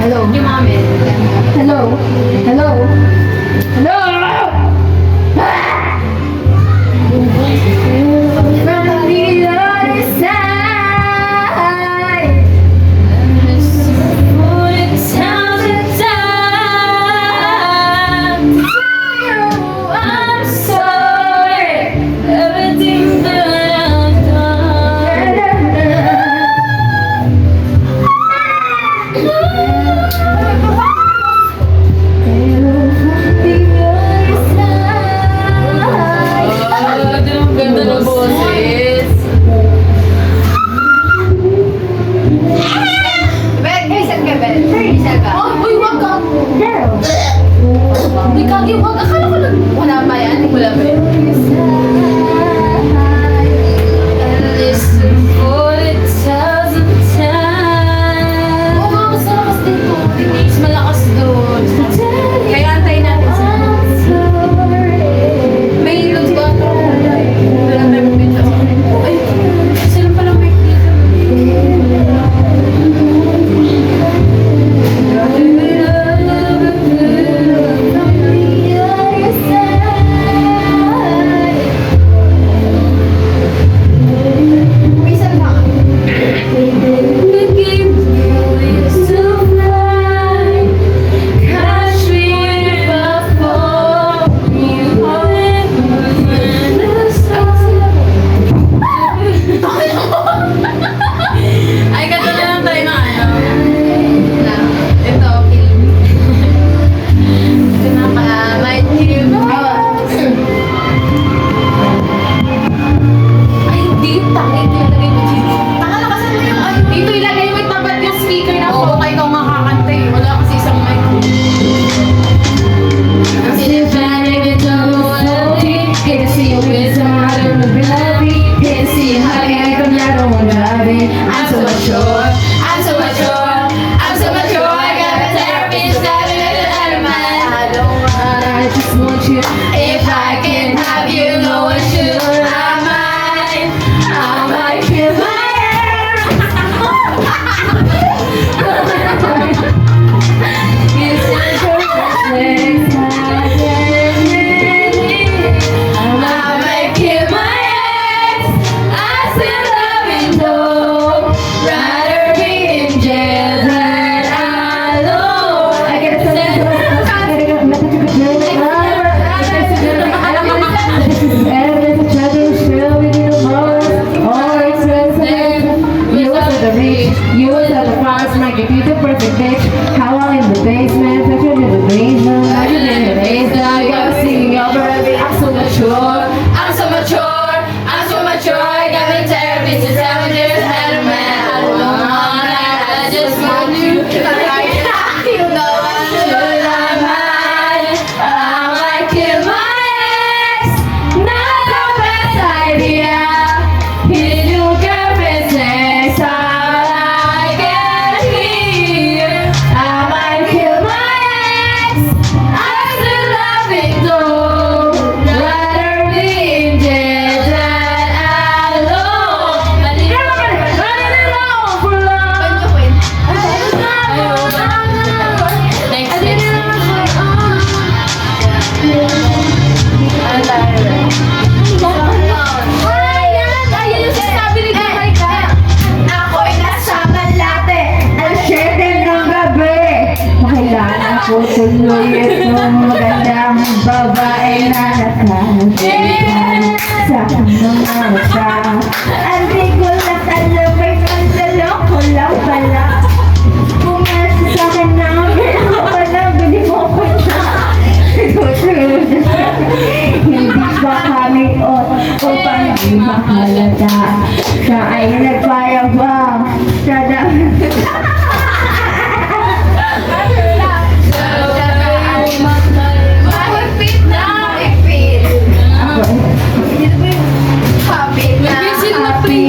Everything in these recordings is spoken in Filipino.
Hello. Yung mami. Hello. Hello. Hello. From the other side. Put it down to time. I'm sorry. Everything that I've done. Ang ganda ng boses. Ben, isang ka, Ben. Isang ka. Oh, uy, wag ka. Girl. Uy, kagi, wag. Akala ko lang. Wala ba yan? Wala ba yan? Listen for the thousand times. Oo nga, mas malakas dito. Mas malakas doon. Kaya antayin natin sa May load ba ito? Wala tayo mag-video. Ay, sila palang mic dito. Isang ka. The game is to fly. Catch me if I fall. You ay, ganda na lang tayo na ano. Na, ito, kill me. Ito na pa, might kill me. Ay, hindi. Tangin ko ilagay mo dito. Tanga, lakasan mo yung ano. Dito ilagay mo tapat yung speaker na po. Kaya ikaw makakanta eh. Wala kasi isang mic. Kasi the panic and trouble melody. Can't see you with some other ability. Can't see you hiding from that one lobby. I'm so mature. I'm so mature. I'm so mature. I got a therapist stabbing at the out of my head. I don't want. I just want you. If I can have you, no one should. I might kill my ass. You said your next time. I might kill my ex. I still love him though. Rather be in jail than alone. I gotta say You was at the farms, my computer perfect pitch. How long in the basement, picture in the basement. I just in the basement. I gotta sing over every. I'm so mature. I'm so mature. I'm so mature. I got me therapist to tell me there's better man. I don't want that. I just want you. You know I should have mine. I might kill my ex. Not the best idea. His new girlfriend sex. All I can hear. I might kill my ex. I still love him though. Rather be in jail than alone. Running alone for long. Next. Ayan yung sinasabi ni Kamay ka. Ako'y nasa Malate, alas 7 ng gabi. Kailangan ko tuloy itong magandang babae na nakahantihan sa kanyang mga mata. Hindi ko lang alam, may panlaloko lang pala. Pumasa sa akin na pala, bili mo ko siya. Hindi ba kami upang di mahalata? Siya ay nagpayabang sa Mahigpit na. Mahigpit. Ako, Happy na. Happy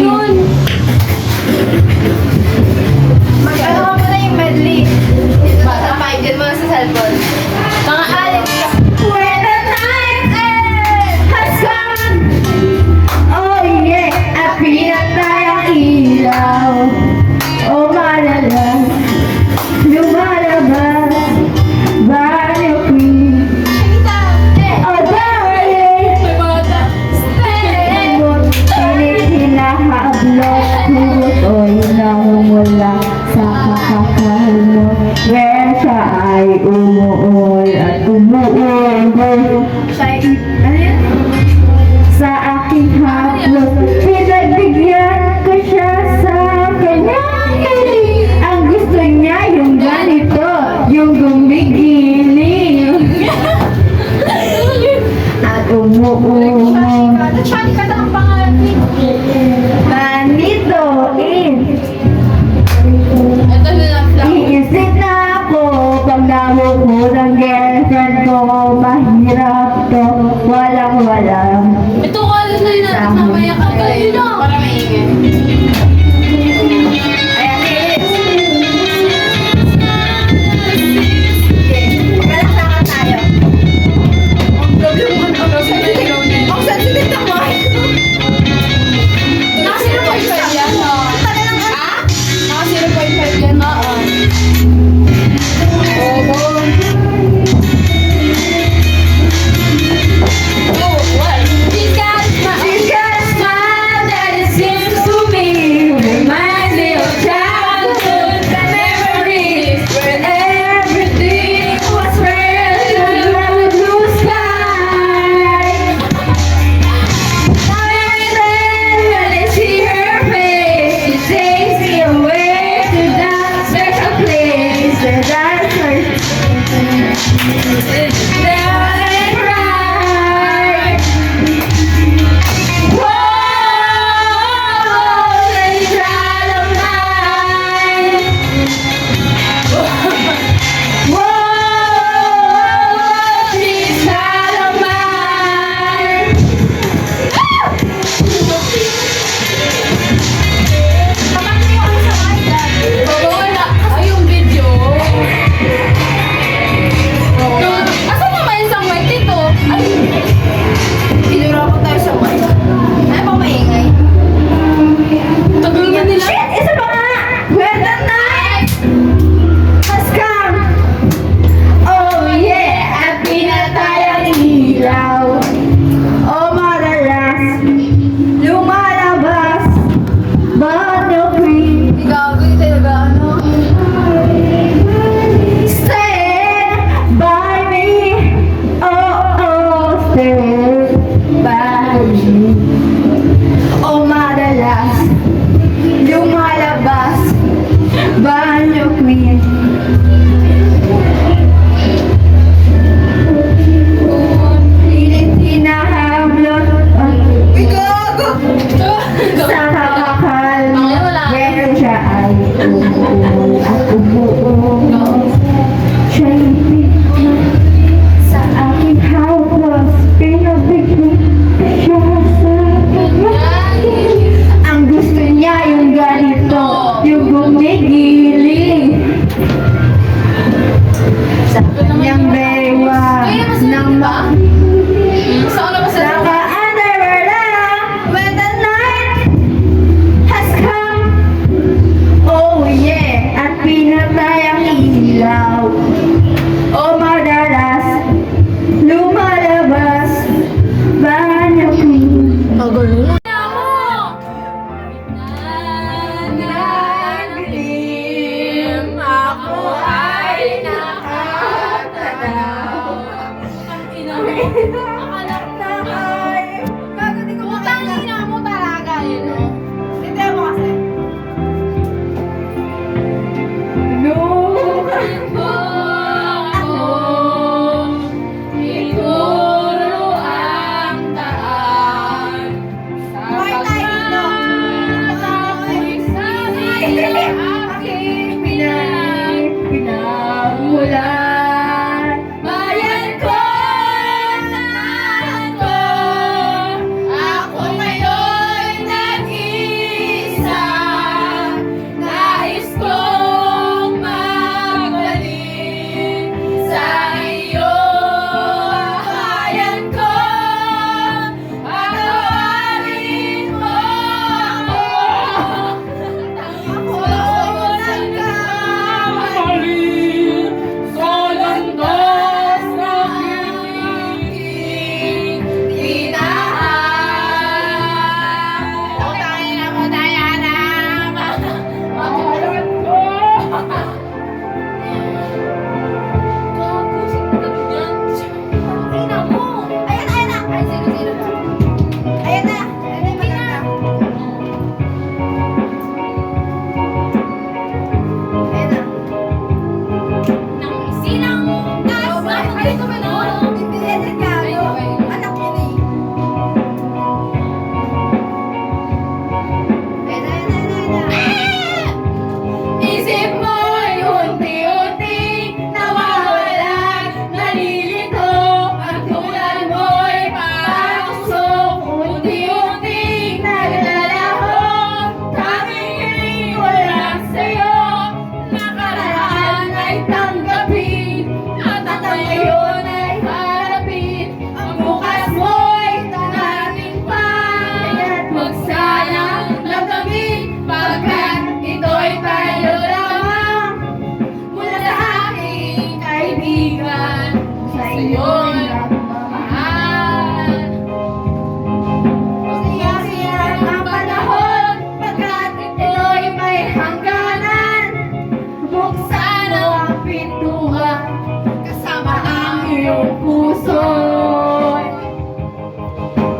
iyong puso.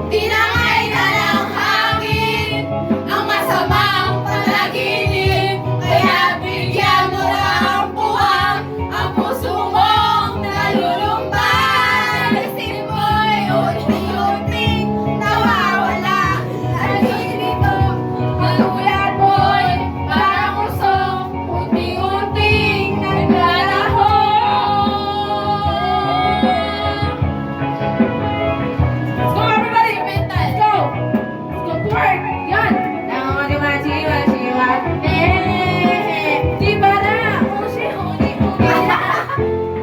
Tinangay na ng hangin ang masamang panaginip, kaya bigyan mo ng puwang ang puso mong nalulumbay. Isip mo'y unti-unting nawawala, nalilito, malulat mo'y parang usong unti-unting naglalaho. Let's go everybody! Let's go! Let's go to work! Yan! Chiwa. Di ba na? Ushi, uni na.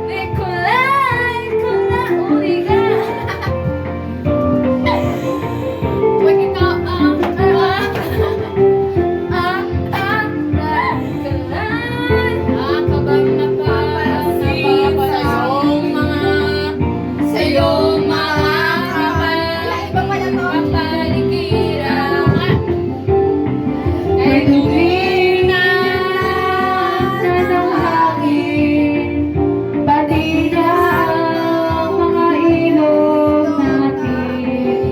Nikolay, uni ka. Wag ikaw Nikolay. Kabang napapansin sa iyong mga kapaligiran. Ay tuwing na ng hangin, pati na ang mga ilog natin.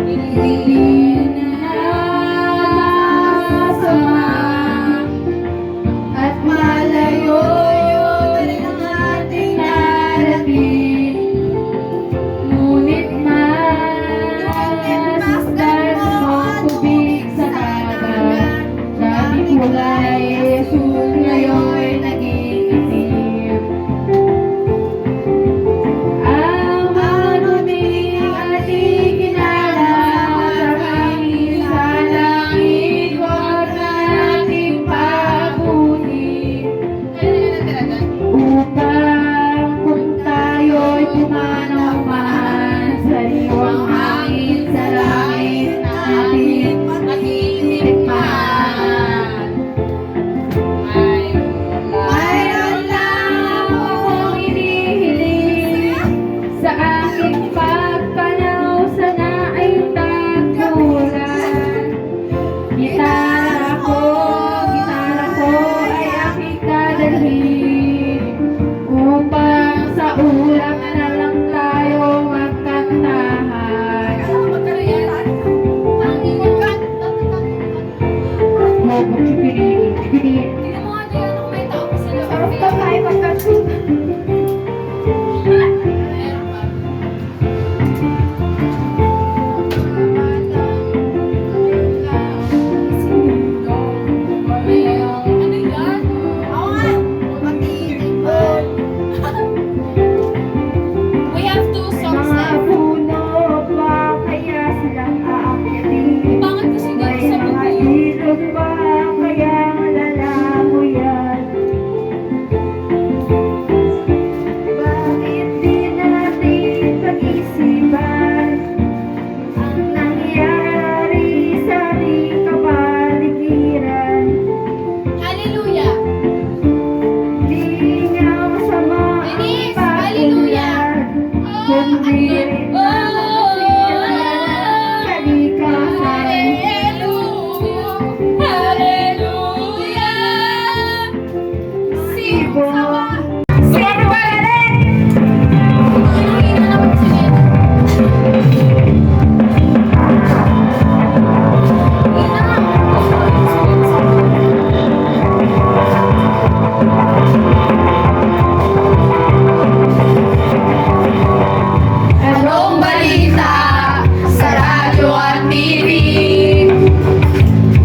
Hindi na masama at malayo ang ating narating. Ngunit masdan mo ang tubig sa dagat. Sabi kulay, Jesus ngayon'y naging itim. Ang mga luming ating kinalang sa hangin sa langit, huwag nating paabutin. Upang kung tayo'y pumanaw man sa iyong hangin sa langit natin matitikman. Mayroon lang akong inihiling sa aking pagpanaw, sana ay tagpulan. Gitara ko ay aking dadalhin upang sa ulang na lang tayo magkantahan. Sarap ka tayo magkantahan. We have two songs Mga left. puno pa kaya silang aakyatin? Bakit kasi dito May sa mga bundok? ilog pa kaya lalago yan? Bakit di natin pag-isipan ang nangyari sa ating kapaligiran? Hallelujah! Di nga masama ang Denise, hallelujah! pagkulan, kundi rin ang kalikasan. Hallelujah! Hallelujah! Sibo. Sibo pa rin! Anong balita sa radyo at TV?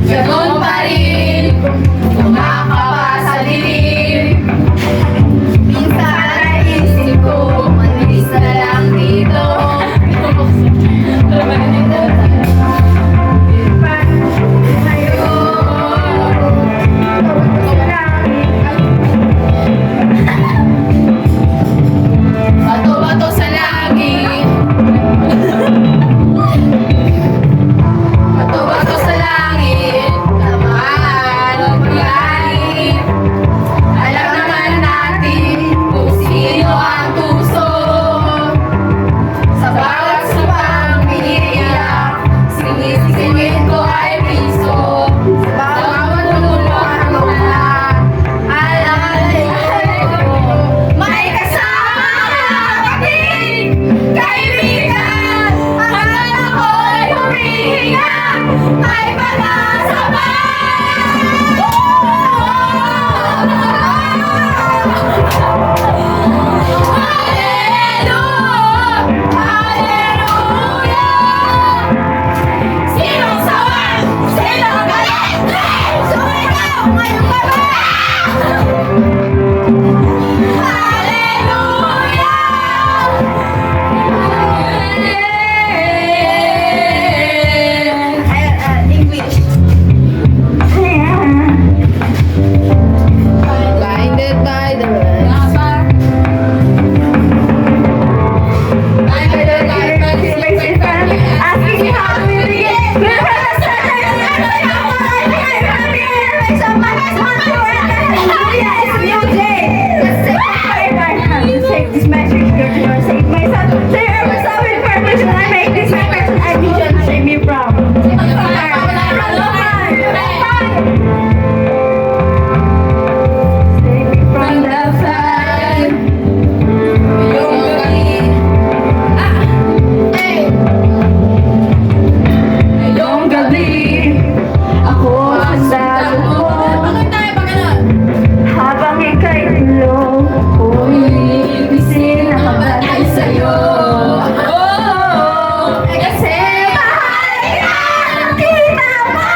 Ganon pa rin, kumakapa sa dilim. by the rest. Asking me how to begin. Take this message, go to your save myself. Say yourself in permission. I make this record. I need you to save me from. Save me from the fire. Ngayong gabi, ako ang sagot. Habang ika'y tulog, ako'y iibisin na kabatay sa'yo. Kasi mahal ka, kita mo.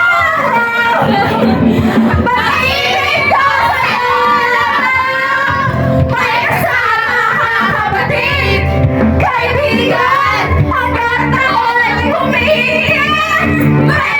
Pag-ibig ko sa'yo lang. May kasama ka, kapatid, kaibigan, hanggat ako'y humihingi. May